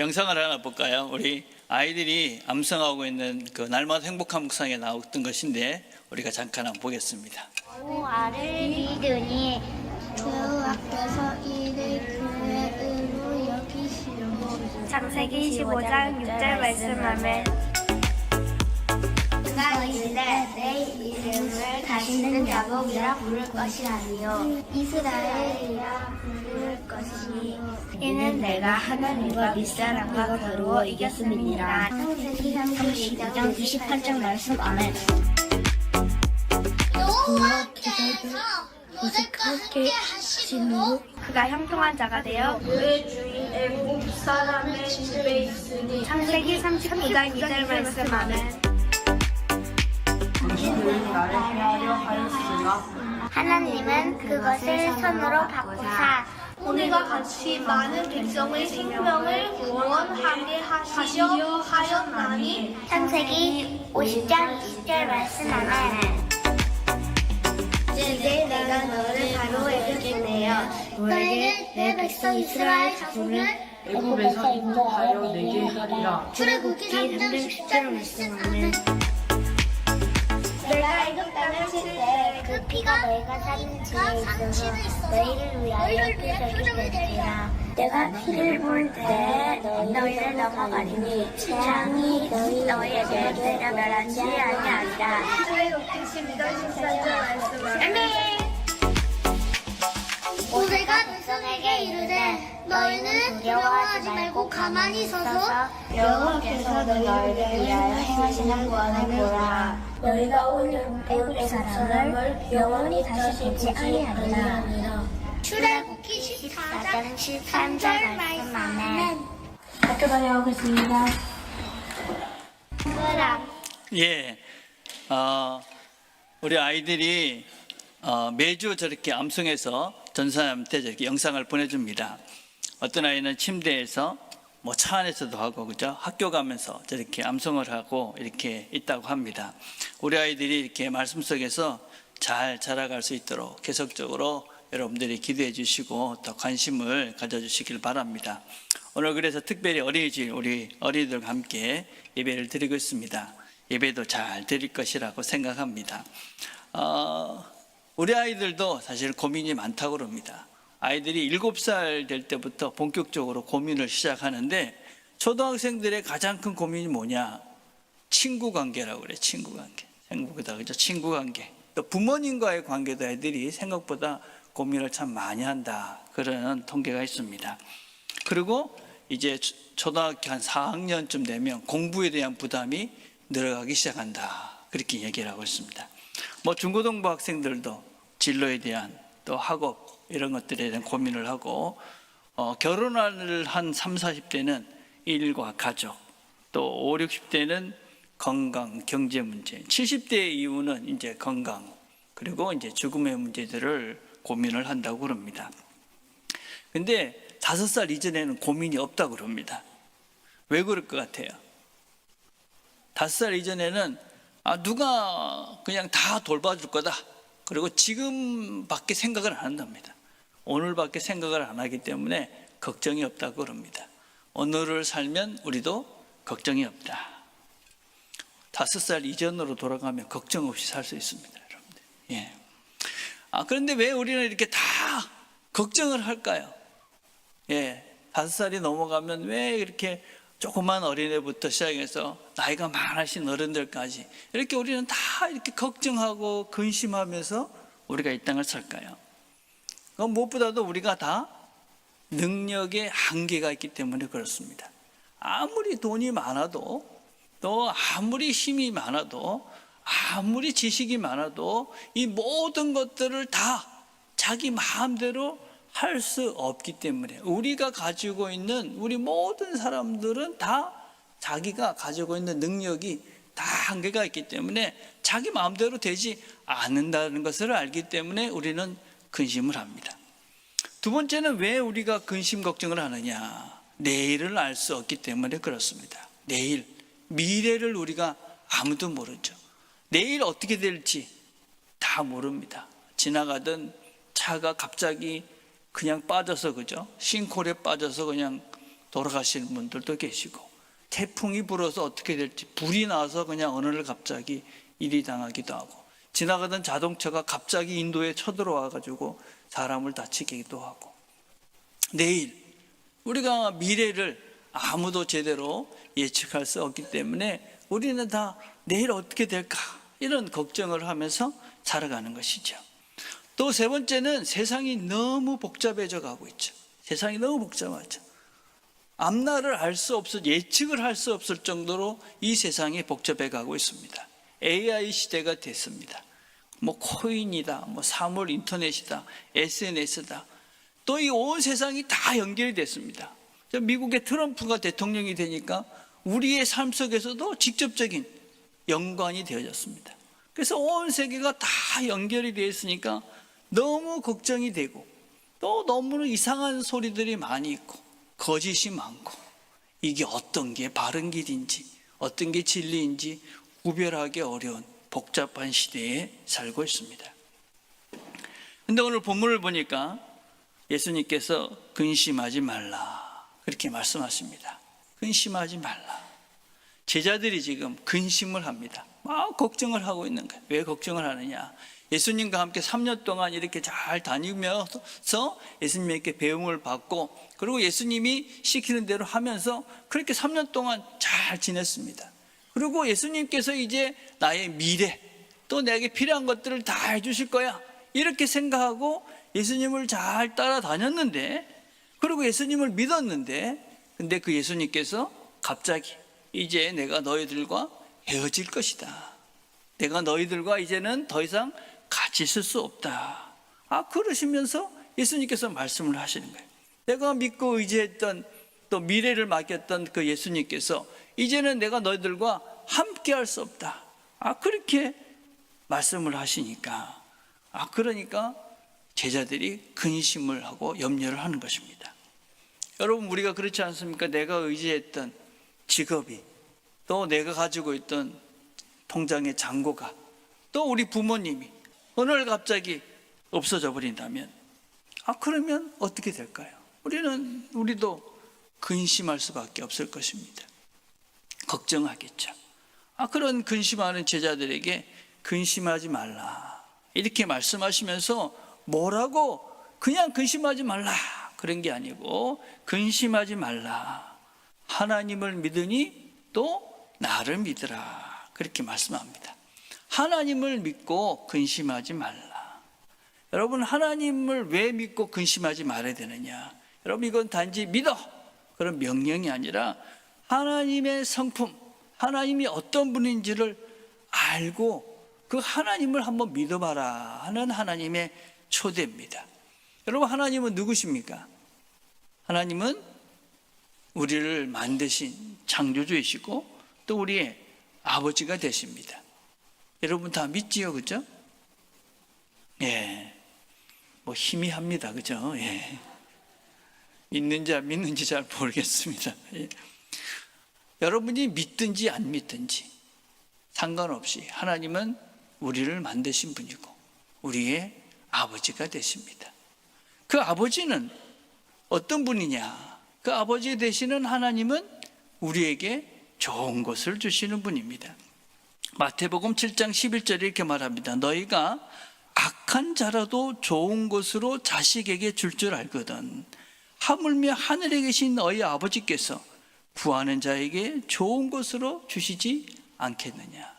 영상을 하나 볼까요? 우리 아이들이 암송하고 있는 그 날마다 행복한 묵상에 나왔던 것인데 우리가 잠깐 한번 보겠습니다. 노아를 믿으니 주 앞에서 이를 그의 의로 여기시고. 창세기 15장 6절 말씀하면 그가 이르되 내 이름을 다시는 야곱이라 부를 것이 아니요 이스라엘이라 부를 것이니 이는 내가 하나님과 밑사람과 겨루어 이겼음이니라. 창세기 32장 98절 말씀 아멘. 여호와께서 모세과 함께 하시므로 그가 형통한 자가 되어 그의 주인 애국 사람의 집에 있으니 창세기 39장 2절 말씀 아멘. 당신들은 나를 해하려 하였으나 하나님은 그것을 손으로 바꾸사 우리가 같이 많은 백성의 생명을 구원하게 하시려 하였나니. 창세기 50장 20절 말씀 아멘. 이제 내가 너를 바로에게 겠네요. 너에게 내 백성 이스라엘 자손을 애굽에서 인도하여 내게 하리라. 출애굽기 3장 10절 말씀 아멘. 내가 애굽 땅을 칠때 그 피가 너희가 사는 집에 있어서 너희를 위하여 표적이 되리라. 내가 피를 볼 때 너희를 넘어가리니 재앙이 너희에게 내려 멸하지 아니하리라. 출애굽기 12장 14절 말씀 아멘. 모세가 백성에게 이르되 너희는 두려워하지 말고 가만히 서서 여호와께서 너희를 위하여 행하시는 구원을 보라. 너희가 오늘 애굽 사람을 영원히 다시 보지 아니하리라. 출애굽기 14장 13절 말씀 아멘. 학교 다녀오겠습니다. 예, 우리 아이들이 매주 저렇게 암송해서 전사님한테 저렇게 영상을 보내줍니다. 어떤 아이는 침대에서 뭐 차 안에서도 하고 그죠? 학교 가면서 저렇게 암송을 하고 이렇게 있다고 합니다. 우리 아이들이 이렇게 말씀 속에서 잘 자라갈 수 있도록 계속적으로 여러분들이 기도해 주시고 더 관심을 가져주시길 바랍니다. 오늘 그래서 특별히 어린이집 우리 어린이들과 함께 예배를 드리고 있습니다. 예배도 잘 드릴 것이라고 생각합니다. 우리 아이들도 사실 고민이 많다고 그럽니다. 아이들이 7살 될 때부터 본격적으로 고민을 시작하는데 초등학생들의 가장 큰 고민이 뭐냐? 친구 관계라고 그래. 친구 관계. 행복하다 그죠? 친구 관계. 또 부모님과의 관계도 애들이 생각보다 고민을 참 많이 한다. 그런 통계가 있습니다. 그리고 이제 초등학교 한 4학년쯤 되면 공부에 대한 부담이 늘어가기 시작한다. 그렇게 얘기를 하고 있습니다. 뭐 중고등부 학생들도 진로에 대한 또 학업 이런 것들에 대한 고민을 하고 결혼을 한 3, 40대는 일과 가족 또 5, 60대는 건강, 경제 문제 70대 이후는 이제 건강 그리고 이제 죽음의 문제들을 고민을 한다고 그럽니다. 근데 5살 이전에는 고민이 없다고 그럽니다. 왜 그럴 것 같아요? 5살 이전에는 누가 그냥 다 돌봐줄 거다. 그리고 지금밖에 생각을 안 한답니다. 오늘밖에 생각을 안 하기 때문에 걱정이 없다고 그럽니다. 오늘을 살면 우리도 걱정이 없다. 5살 이전으로 돌아가면 걱정 없이 살 수 있습니다, 여러분들. 예. 그런데 왜 우리는 이렇게 다 걱정을 할까요? 예. 5살이 넘어가면 왜 이렇게 조그만 어린애부터 시작해서 나이가 많으신 어른들까지 이렇게 우리는 다 이렇게 걱정하고 근심하면서 우리가 이 땅을 살까요? 무엇보다도 우리가 다 능력의 한계가 있기 때문에 그렇습니다. 아무리 돈이 많아도 또 아무리 힘이 많아도 아무리 지식이 많아도 이 모든 것들을 다 자기 마음대로 할 수 없기 때문에 우리가 가지고 있는 우리 모든 사람들은 다 자기가 가지고 있는 능력이 다 한계가 있기 때문에 자기 마음대로 되지 않는다는 것을 알기 때문에 우리는 근심을 합니다. 두 번째는 왜 우리가 근심 걱정을 하느냐? 내일을 알 수 없기 때문에 그렇습니다. 내일, 미래를 우리가 아무도 모르죠. 내일 어떻게 될지 다 모릅니다. 지나가던 차가 갑자기 그냥 빠져서 그죠? 싱크홀에 빠져서 그냥 돌아가시는 분들도 계시고, 태풍이 불어서 어떻게 될지, 불이 나서 그냥 어느 날 갑자기 일이 당하기도 하고, 지나가던 자동차가 갑자기 인도에 쳐들어와 가지고 사람을 다치기도 하고, 내일 우리가 미래를 아무도 제대로 예측할 수 없기 때문에 우리는 다 내일 어떻게 될까 이런 걱정을 하면서 살아가는 것이죠. 또 세 번째는 세상이 너무 복잡해져 가고 있죠. 세상이 너무 복잡하죠. 앞날을 알 수 없을, 예측을 할 수 없을 정도로 이 세상이 복잡해 가고 있습니다. AI 시대가 됐습니다. 뭐 코인이다, 뭐 사물 인터넷이다, SNS다. 또 이 온 세상이 다 연결이 됐습니다. 미국의 트럼프가 대통령이 되니까 우리의 삶 속에서도 직접적인 연관이 되어졌습니다. 그래서 온 세계가 다 연결이 되어 있으니까 너무 걱정이 되고, 또 너무 이상한 소리들이 많이 있고, 거짓이 많고, 이게 어떤 게 바른 길인지, 어떤 게 진리인지 구별하기 어려운 복잡한 시대에 살고 있습니다. 근데 오늘 본문을 보니까 예수님께서 근심하지 말라 그렇게 말씀하십니다. 근심하지 말라. 제자들이 지금 근심을 합니다. 막 걱정을 하고 있는 거예요. 왜 걱정을 하느냐? 예수님과 함께 3년 동안 이렇게 잘 다니면서 예수님에게 배움을 받고, 그리고 예수님이 시키는 대로 하면서 그렇게 3년 동안 잘 지냈습니다. 그리고 예수님께서 이제 나의 미래, 또 내게 필요한 것들을 다 해주실 거야, 이렇게 생각하고 예수님을 잘 따라다녔는데, 그리고 예수님을 믿었는데, 근데 그 예수님께서 갑자기 이제 내가 너희들과 헤어질 것이다, 내가 너희들과 이제는 더 이상 같이 있을 수 없다, 그러시면서 예수님께서 말씀을 하시는 거예요. 내가 믿고 의지했던, 또 미래를 맡겼던 그 예수님께서 이제는 내가 너희들과 함께 할 수 없다, 그렇게 말씀을 하시니까, 그러니까 제자들이 근심을 하고 염려를 하는 것입니다. 여러분, 우리가 그렇지 않습니까? 내가 의지했던 직업이, 또 내가 가지고 있던 통장의 잔고가, 또 우리 부모님이 어느 날 갑자기 없어져 버린다면, 그러면 어떻게 될까요? 우리도 근심할 수밖에 없을 것입니다. 걱정하겠죠. 그런 근심하는 제자들에게 근심하지 말라 이렇게 말씀하시면서, 뭐라고 그냥 근심하지 말라 그런 게 아니고, 근심하지 말라, 하나님을 믿으니 또 나를 믿으라 그렇게 말씀합니다. 하나님을 믿고 근심하지 말라. 여러분, 하나님을 왜 믿고 근심하지 말아야 되느냐? 여러분, 이건 단지 믿어 그런 명령이 아니라 하나님의 성품, 하나님이 어떤 분인지를 알고 그 하나님을 한번 믿어봐라 하는 하나님의 초대입니다. 여러분, 하나님은 누구십니까? 하나님은 우리를 만드신 창조주이시고 또 우리의 아버지가 되십니다. 여러분 다 믿지요, 그죠? 예, 뭐 희미합니다, 그죠? 예, 믿는지 안 믿는지 잘 모르겠습니다. 예. 여러분이 믿든지 안 믿든지 상관없이 하나님은 우리를 만드신 분이고 우리의 아버지가 되십니다. 그 아버지는 어떤 분이냐? 그 아버지 되시는 하나님은 우리에게 좋은 것을 주시는 분입니다. 마태복음 7장 11절에 이렇게 말합니다. 너희가 악한 자라도 좋은 것으로 자식에게 줄 줄 알거든 하물며 하늘에 계신 너희 아버지께서 구하는 자에게 좋은 것으로 주시지 않겠느냐.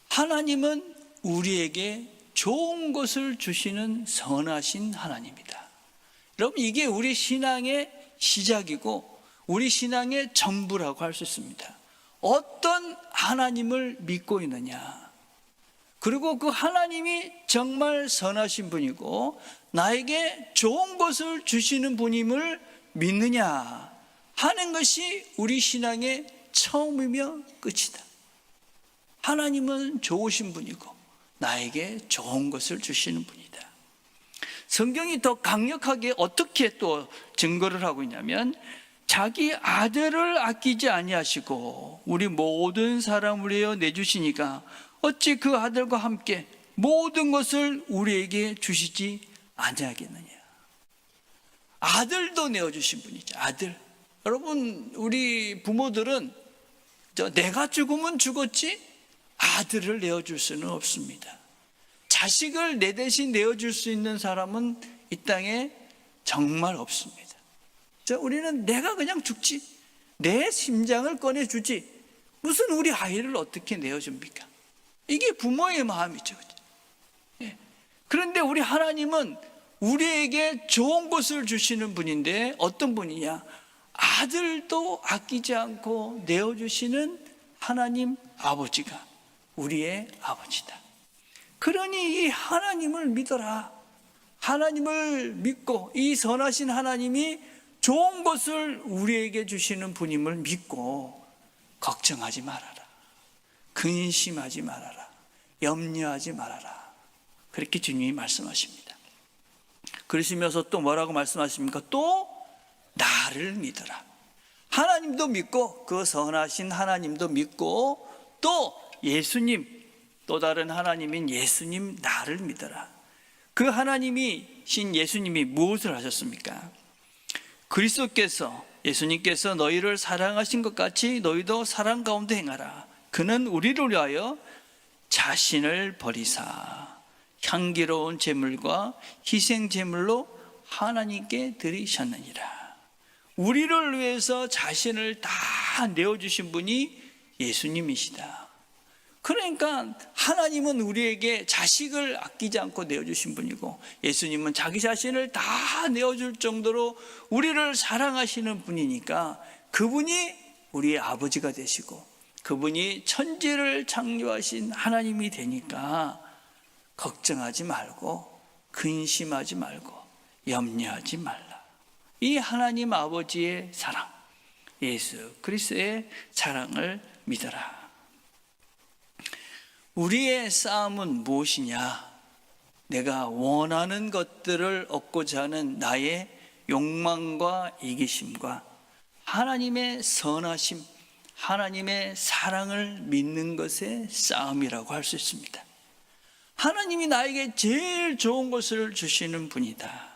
하나님은 우리에게 좋은 것을 주시는 선하신 하나님이다. 여러분, 이게 우리 신앙의 시작이고 우리 신앙의 전부라고 할 수 있습니다. 어떤 하나님을 믿고 있느냐, 그리고 그 하나님이 정말 선하신 분이고 나에게 좋은 것을 주시는 분임을 믿느냐 하는 것이 우리 신앙의 처음이며 끝이다. 하나님은 좋으신 분이고 나에게 좋은 것을 주시는 분이다. 성경이 더 강력하게 어떻게 또 증거를 하고 있냐면, 자기 아들을 아끼지 아니하시고 우리 모든 사람을 위하여 내주시니까 어찌 그 아들과 함께 모든 것을 우리에게 주시지 아니하겠느냐. 아들도 내어주신 분이죠. 아들. 여러분, 우리 부모들은 내가 죽으면 죽었지 아들을 내어줄 수는 없습니다. 자식을 내 대신 내어줄 수 있는 사람은 이 땅에 정말 없습니다. 우리는 내가 그냥 죽지, 내 심장을 꺼내주지 무슨 우리 아이를 어떻게 내어줍니까? 이게 부모의 마음이죠. 예. 그런데 우리 하나님은 우리에게 좋은 것을 주시는 분인데 어떤 분이냐? 아들도 아끼지 않고 내어주시는 하나님 아버지가 우리의 아버지다. 그러니 이 하나님을 믿어라. 하나님을 믿고 이 선하신 하나님이 좋은 것을 우리에게 주시는 분임을 믿고 걱정하지 말아라. 근심하지 말아라. 염려하지 말아라. 그렇게 주님이 말씀하십니다. 그러시면서 또 뭐라고 말씀하십니까? 또 나를 믿어라. 하나님도 믿고 그 선하신 하나님도 믿고 또 예수님, 또 다른 하나님인 예수님 나를 믿어라. 그 하나님이신 예수님이 무엇을 하셨습니까? 그리스도께서, 예수님께서 너희를 사랑하신 것 같이 너희도 사랑 가운데 행하라. 그는 우리를 위하여 자신을 버리사 향기로운 제물과 희생 제물로 하나님께 드리셨느니라. 우리를 위해서 자신을 다 내어주신 분이 예수님이시다. 그러니까 하나님은 우리에게 자식을 아끼지 않고 내어주신 분이고 예수님은 자기 자신을 다 내어줄 정도로 우리를 사랑하시는 분이니까 그분이 우리의 아버지가 되시고 그분이 천지를 창조하신 하나님이 되니까 걱정하지 말고 근심하지 말고 염려하지 말라. 이 하나님 아버지의 사랑, 예수 그리스도의 사랑을 믿어라. 우리의 싸움은 무엇이냐? 내가 원하는 것들을 얻고자 하는 나의 욕망과 이기심과 하나님의 선하심, 하나님의 사랑을 믿는 것의 싸움이라고 할 수 있습니다. 하나님이 나에게 제일 좋은 것을 주시는 분이다.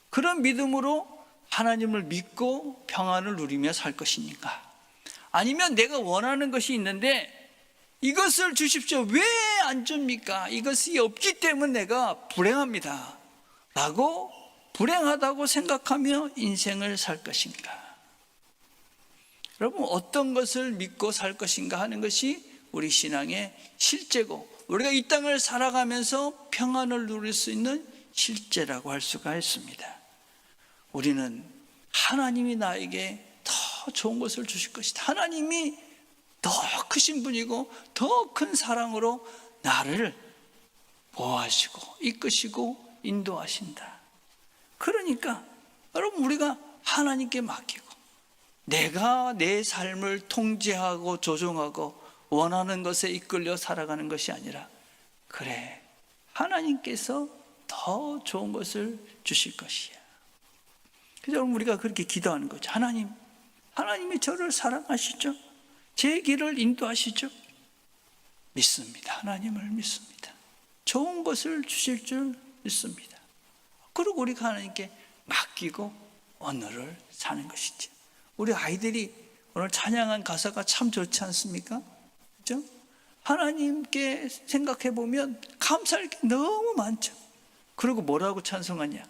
그런 믿음으로 하나님을 믿고 평안을 누리며 살 것이니까, 아니면 내가 원하는 것이 있는데 이것을 주십시오, 왜 안 줍니까? 이것이 없기 때문에 내가 불행합니다 라고 불행하다고 생각하며 인생을 살 것인가? 여러분, 어떤 것을 믿고 살 것인가 하는 것이 우리 신앙의 실제고 우리가 이 땅을 살아가면서 평안을 누릴 수 있는 실제라고 할 수가 있습니다. 우리는 하나님이 나에게 더 좋은 것을 주실 것이다. 하나님이 더 크신 분이고 더 큰 사랑으로 나를 보호하시고 이끄시고 인도하신다. 그러니까 여러분, 우리가 하나님께 맡기고 내가 내 삶을 통제하고 조종하고 원하는 것에 이끌려 살아가는 것이 아니라, 그래, 하나님께서 더 좋은 것을 주실 것이야. 그래서 여러분, 우리가 그렇게 기도하는 거죠. 하나님이 저를 사랑하시죠? 제 길을 인도하시죠? 믿습니다. 하나님을 믿습니다. 좋은 것을 주실 줄 믿습니다. 그리고 우리가 하나님께 맡기고 오늘을 사는 것이죠. 우리 아이들이 오늘 찬양한 가사가 참 좋지 않습니까? 그렇죠? 하나님께 생각해 보면 감사할 게 너무 많죠. 그리고 뭐라고 찬송하냐?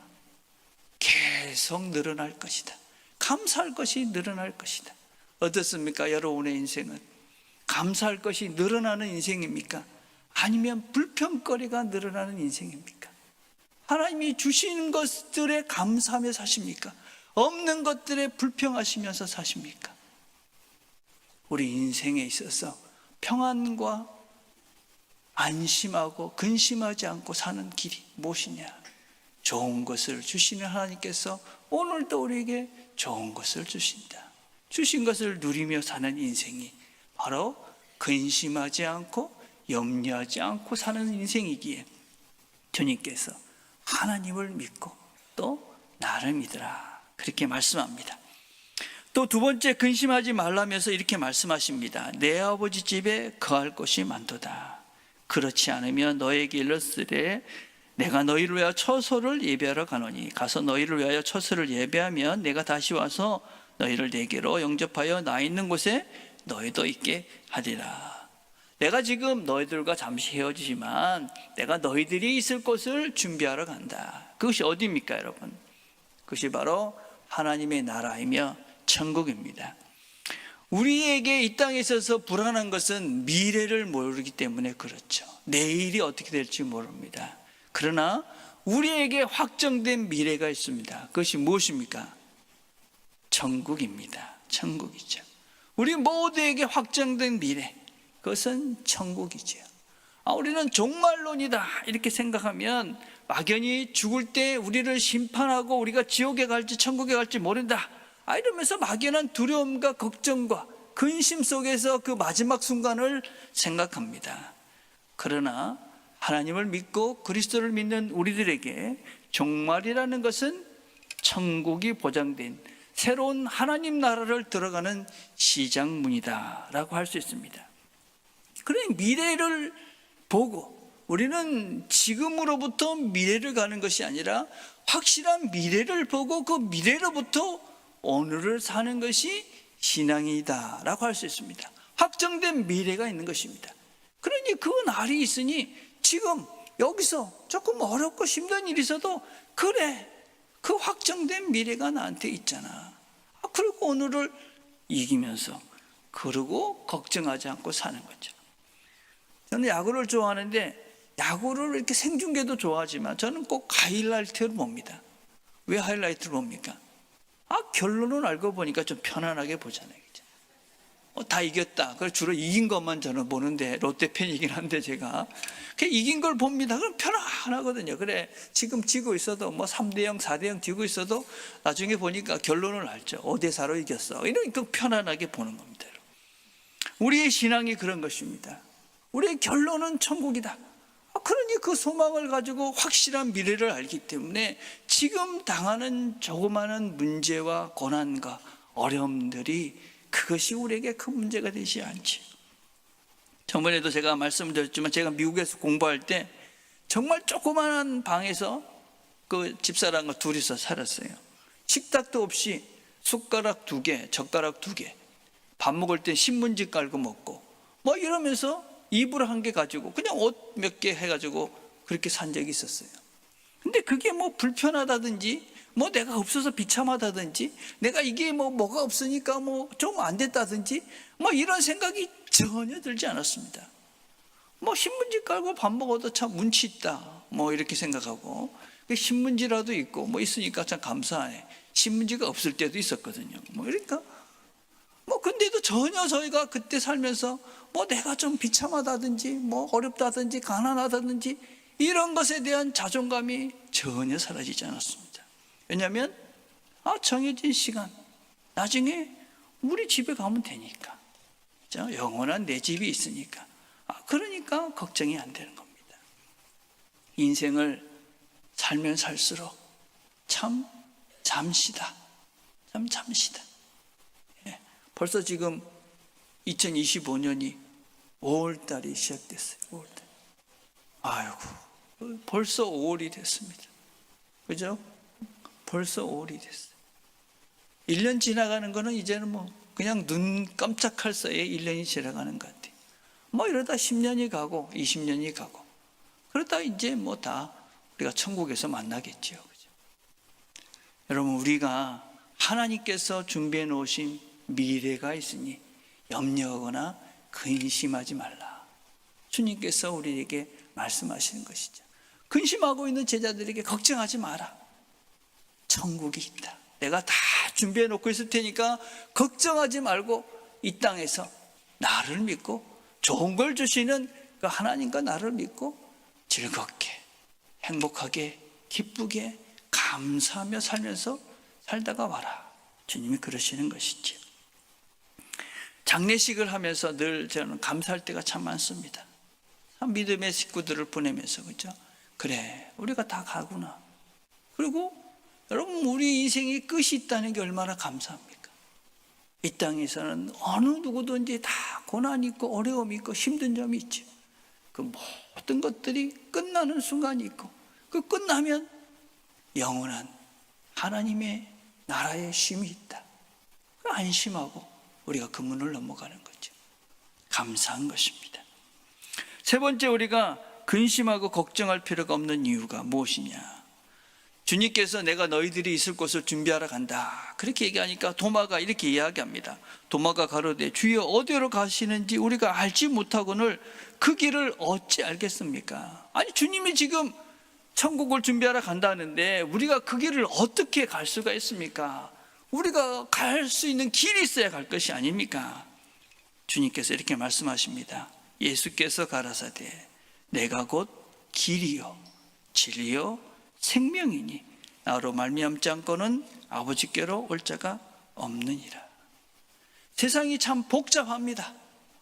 계속 늘어날 것이다. 감사할 것이 늘어날 것이다. 어떻습니까? 여러분의 인생은 감사할 것이 늘어나는 인생입니까? 아니면 불평거리가 늘어나는 인생입니까? 하나님이 주시는 것들에 감사하며 사십니까? 없는 것들에 불평하시면서 사십니까? 우리 인생에 있어서 평안과 안심하고 근심하지 않고 사는 길이 무엇이냐? 좋은 것을 주시는 하나님께서 오늘도 우리에게 좋은 것을 주신다. 주신 것을 누리며 사는 인생이 바로 근심하지 않고 염려하지 않고 사는 인생이기에 주님께서 하나님을 믿고 또 나를 믿으라, 그렇게 말씀합니다. 또 두 번째, 근심하지 말라면서 이렇게 말씀하십니다. 내 아버지 집에 거할 곳이 많도다. 그렇지 않으면 너에게 일렀으되 내가 너희를 위하여 처소를 예배하러 가노니 가서 너희를 위하여 처소를 예배하면 내가 다시 와서 너희를 내게로 영접하여 나 있는 곳에 너희도 있게 하리라. 내가 지금 너희들과 잠시 헤어지지만 내가 너희들이 있을 곳을 준비하러 간다. 그것이 어디입니까, 여러분? 그것이 바로 하나님의 나라이며 천국입니다. 우리에게 이 땅에 있어서 불안한 것은 미래를 모르기 때문에 그렇죠. 내일이 어떻게 될지 모릅니다. 그러나 우리에게 확정된 미래가 있습니다. 그것이 무엇입니까? 천국입니다. 천국이죠. 우리 모두에게 확정된 미래, 그것은 천국이죠. 우리는 종말론이다 이렇게 생각하면 막연히 죽을 때 우리를 심판하고 우리가 지옥에 갈지 천국에 갈지 모른다, 이러면서 막연한 두려움과 걱정과 근심 속에서 그 마지막 순간을 생각합니다. 그러나 하나님을 믿고 그리스도를 믿는 우리들에게 종말이라는 것은 천국이 보장된 새로운 하나님 나라를 들어가는 시작문이다라고 할 수 있습니다. 그러니 미래를 보고 우리는 지금으로부터 미래를 가는 것이 아니라 확실한 미래를 보고 그 미래로부터 오늘을 사는 것이 신앙이다라고 할 수 있습니다. 확정된 미래가 있는 것입니다. 그러니 그 날이 있으니 지금 여기서 조금 어렵고 힘든 일이 있어도 그래, 그 확정된 미래가 나한테 있잖아. 그리고 오늘을 이기면서 그러고 걱정하지 않고 사는 거죠. 저는 야구를 좋아하는데 야구를 이렇게 생중계도 좋아하지만 저는 꼭 하이라이트를 봅니다. 왜 하이라이트를 봅니까? 결론은 알고 보니까 좀 편안하게 보잖아요. 다 이겼다. 그래서 주로 이긴 것만 저는 보는데 롯데 팬이긴 한데 제가 이긴 걸 봅니다. 그럼 편안하거든요. 그래, 지금 지고 있어도 뭐 3대0, 4대0 지고 있어도 나중에 보니까 결론을 알죠. 5대4로 이겼어. 이러니까 편안하게 보는 겁니다. 우리의 신앙이 그런 것입니다. 우리의 결론은 천국이다. 그러니 그 소망을 가지고 확실한 미래를 알기 때문에 지금 당하는 조그마한 문제와 고난과 어려움들이 그것이 우리에게 큰 문제가 되지 않지. 저번에도 제가 말씀드렸지만 제가 미국에서 공부할 때 정말 조그마한 방에서 그 집사람과 둘이서 살았어요. 식탁도 없이 숟가락 2개, 젓가락 2개, 밥 먹을 때 신문지 깔고 먹고 뭐 이러면서 이불 1개 가지고 그냥 옷 몇 개 해가지고 그렇게 산 적이 있었어요. 근데 그게 뭐 불편하다든지 뭐 내가 없어서 비참하다든지 내가 이게 뭐가 없으니까 뭐 좀 안 됐다든지 뭐 이런 생각이 전혀 들지 않았습니다. 뭐 신문지 깔고 밥 먹어도 참 운치 있다 뭐 이렇게 생각하고, 신문지라도 있고 뭐 있으니까 참 감사하네. 신문지가 없을 때도 있었거든요. 뭐 그러니까 뭐 근데도 전혀 저희가 그때 살면서 뭐 내가 좀 비참하다든지 뭐 어렵다든지 가난하다든지 이런 것에 대한 자존감이 전혀 사라지지 않았습니다. 왜냐하면 정해진 시간 나중에 우리 집에 가면 되니까, 그렇죠? 영원한 내 집이 있으니까. 그러니까 걱정이 안 되는 겁니다. 인생을 살면 살수록 참 잠시다. 참 잠시다. 벌써 지금 2025년이 5월달이 시작됐어요. 5월달. 아이고, 벌써 5월이 됐습니다. 그죠? 벌써 5월이 됐어요. 1년 지나가는 거는 이제는 뭐 그냥 눈 깜짝할 사이에 1년이 지나가는 것 같아요. 뭐 이러다 10년이 가고 20년이 가고 그러다 이제 뭐 다 우리가 천국에서 만나겠죠. 그죠? 여러분, 우리가 하나님께서 준비해 놓으신 미래가 있으니 염려하거나 근심하지 말라. 주님께서 우리에게 말씀하시는 것이죠. 근심하고 있는 제자들에게 걱정하지 마라. 천국이 있다. 내가 다 준비해 놓고 있을 테니까 걱정하지 말고 이 땅에서 나를 믿고 좋은 걸 주시는 그 하나님과 나를 믿고 즐겁게 행복하게 기쁘게 감사하며 살면서 살다가 와라. 주님이 그러시는 것이죠. 장례식을 하면서 늘 저는 감사할 때가 참 많습니다. 믿음의 식구들을 보내면서, 그죠? 그래, 우리가 다 가구나. 그리고 여러분, 우리 인생이 끝이 있다는 게 얼마나 감사합니까? 이 땅에서는 어느 누구든지 다 고난이 있고 어려움이 있고 힘든 점이 있죠. 그 모든 것들이 끝나는 순간이 있고 그 끝나면 영원한 하나님의 나라의 쉼이 있다. 안심하고 우리가 그 문을 넘어가는 거죠. 감사한 것입니다. 세 번째, 우리가 근심하고 걱정할 필요가 없는 이유가 무엇이냐? 주님께서 내가 너희들이 있을 곳을 준비하러 간다, 그렇게 얘기하니까 도마가 이렇게 이야기합니다. 도마가 가로되 주여 어디로 가시는지 우리가 알지 못하거늘 그 길을 어찌 알겠습니까? 아니, 주님이 지금 천국을 준비하러 간다는데 우리가 그 길을 어떻게 갈 수가 있습니까? 우리가 갈 수 있는 길이 있어야 갈 것이 아닙니까? 주님께서 이렇게 말씀하십니다. 예수께서 가라사대 내가 곧 길이요 진리요 생명이니 나로 말미암지 않고는 아버지께로 올 자가 없느니라. 세상이 참 복잡합니다.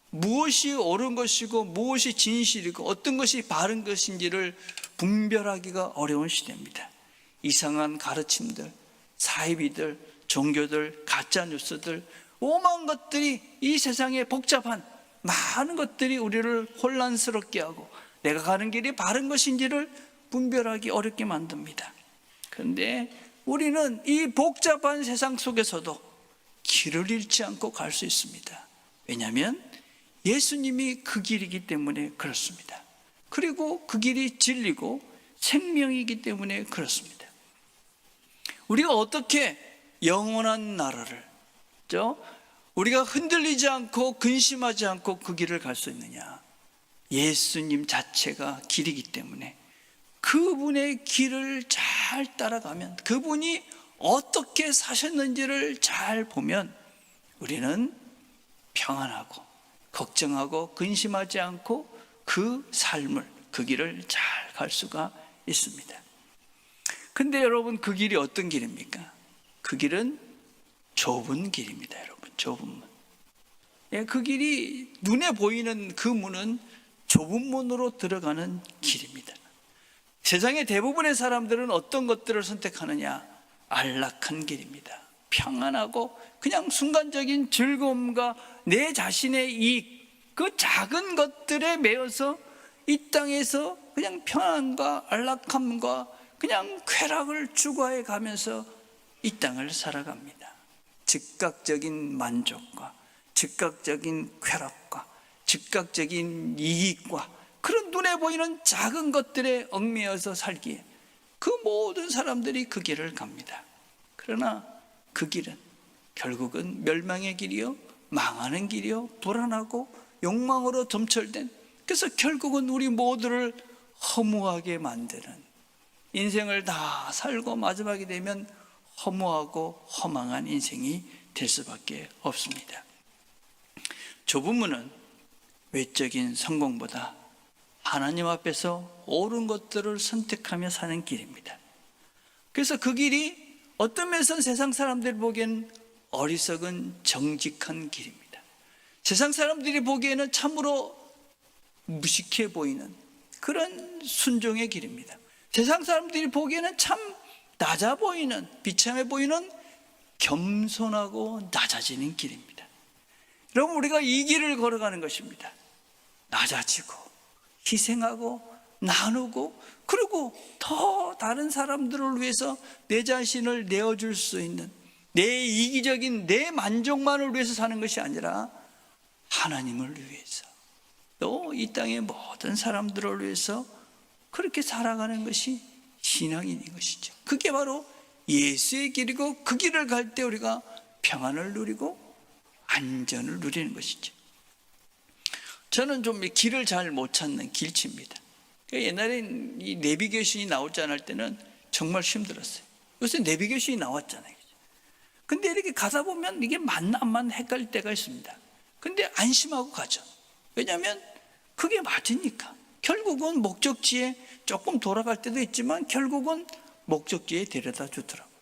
무엇이 옳은 것이고 무엇이 진실이고 어떤 것이 바른 것인지를 분별하기가 어려운 시대입니다. 이상한 가르침들, 사이비들, 종교들, 가짜 뉴스들, 오만 것들이 이 세상에 복잡한 많은 것들이 우리를 혼란스럽게 하고 내가 가는 길이 바른 것인지를 분별하기 어렵게 만듭니다. 그런데 우리는 이 복잡한 세상 속에서도 길을 잃지 않고 갈 수 있습니다. 왜냐하면 예수님이 그 길이기 때문에 그렇습니다. 그리고 그 길이 진리고 생명이기 때문에 그렇습니다. 우리가 어떻게 영원한 나라를, 우리가 흔들리지 않고 근심하지 않고 그 길을 갈 수 있느냐? 예수님 자체가 길이기 때문에 그분의 길을 잘 따라가면, 그분이 어떻게 사셨는지를 잘 보면 우리는 평안하고 걱정하고 근심하지 않고 그 삶을, 그 길을 잘 갈 수가 있습니다. 근데 여러분, 그 길이 어떤 길입니까? 그 길은 좁은 길입니다. 여러분, 좁은 문. 그 길이 눈에 보이는 그 문은 좁은 문으로 들어가는 길입니다. 세상의 대부분의 사람들은 어떤 것들을 선택하느냐? 안락한 길입니다. 평안하고 그냥 순간적인 즐거움과 내 자신의 이익, 그 작은 것들에 매여서 이 땅에서 그냥 평안과 안락함과 그냥 쾌락을 추구해 가면서 이 땅을 살아갑니다. 즉각적인 만족과 즉각적인 쾌락과 즉각적인 이익과 그런 눈에 보이는 작은 것들에 얽매여서 살기에 그 모든 사람들이 그 길을 갑니다. 그러나 그 길은 결국은 멸망의 길이요, 망하는 길이요, 불안하고 욕망으로 점철된, 그래서 결국은 우리 모두를 허무하게 만드는, 인생을 다 살고 마지막이 되면 허무하고 허망한 인생이 될 수밖에 없습니다. 좁은 문은 외적인 성공보다 하나님 앞에서 옳은 것들을 선택하며 사는 길입니다. 그래서 그 길이 어떤 면에서는 세상 사람들이 보기에는 어리석은 정직한 길입니다. 세상 사람들이 보기에는 참으로 무식해 보이는 그런 순종의 길입니다. 세상 사람들이 보기에는 참 낮아 보이는, 비참해 보이는 겸손하고 낮아지는 길입니다. 여러분, 우리가 이 길을 걸어가는 것입니다. 낮아지고 희생하고 나누고, 그리고 더 다른 사람들을 위해서 내 자신을 내어줄 수 있는, 내 이기적인 내 만족만을 위해서 사는 것이 아니라 하나님을 위해서, 또 이 땅의 모든 사람들을 위해서 그렇게 살아가는 것이 신앙인 것이죠. 그게 바로 예수의 길이고, 그 길을 갈 때 우리가 평안을 누리고 안전을 누리는 것이죠. 저는 좀 길을 잘 못 찾는 길치입니다. 옛날엔 이 내비게이션이 나오지 않을 때는 정말 힘들었어요. 요새 내비게이션이 나왔잖아요. 근데 이렇게 가다 보면 이게 맞나 안 맞나 헷갈릴 때가 있습니다. 근데 안심하고 가죠. 왜냐하면 그게 맞으니까. 결국은 목적지에 조금 돌아갈 때도 있지만 결국은 목적지에 데려다 주더라고요.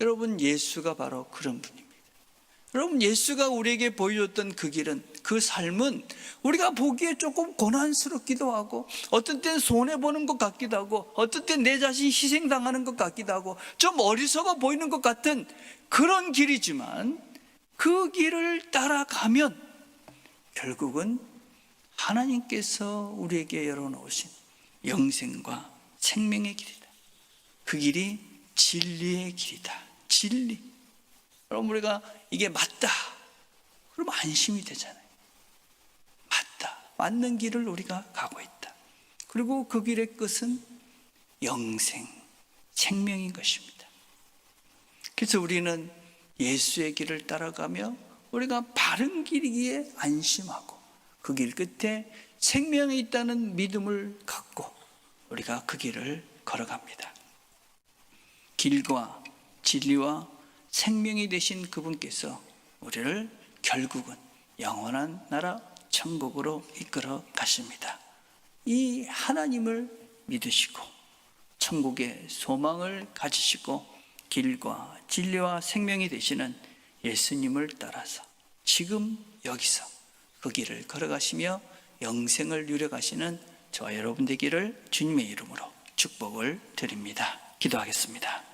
여러분, 예수가 바로 그런 분입니다. 여러분, 예수가 우리에게 보여줬던 그 길은, 그 삶은 우리가 보기에 조금 고난스럽기도 하고, 어떤 때는 손해보는 것 같기도 하고, 어떤 때는 내 자신이 희생당하는 것 같기도 하고, 좀 어리석어 보이는 것 같은 그런 길이지만, 그 길을 따라가면 결국은 하나님께서 우리에게 열어놓으신 영생과 생명의 길이다. 그 길이 진리의 길이다. 진리. 그럼 우리가 이게 맞다, 그럼 안심이 되잖아요. 맞다, 맞는 길을 우리가 가고 있다. 그리고 그 길의 끝은 영생, 생명인 것입니다. 그래서 우리는 예수의 길을 따라가며 우리가 바른 길이기에 안심하고 그 길 끝에 생명이 있다는 믿음을 갖고 우리가 그 길을 걸어갑니다. 길과 진리와 생명이 되신 그분께서 우리를 결국은 영원한 나라 천국으로 이끌어 가십니다. 이 하나님을 믿으시고 천국의 소망을 가지시고 길과 진리와 생명이 되시는 예수님을 따라서 지금 여기서 그 길을 걸어가시며 영생을 누려가시는 저와 여러분 되기를 주님의 이름으로 축복을 드립니다. 기도하겠습니다.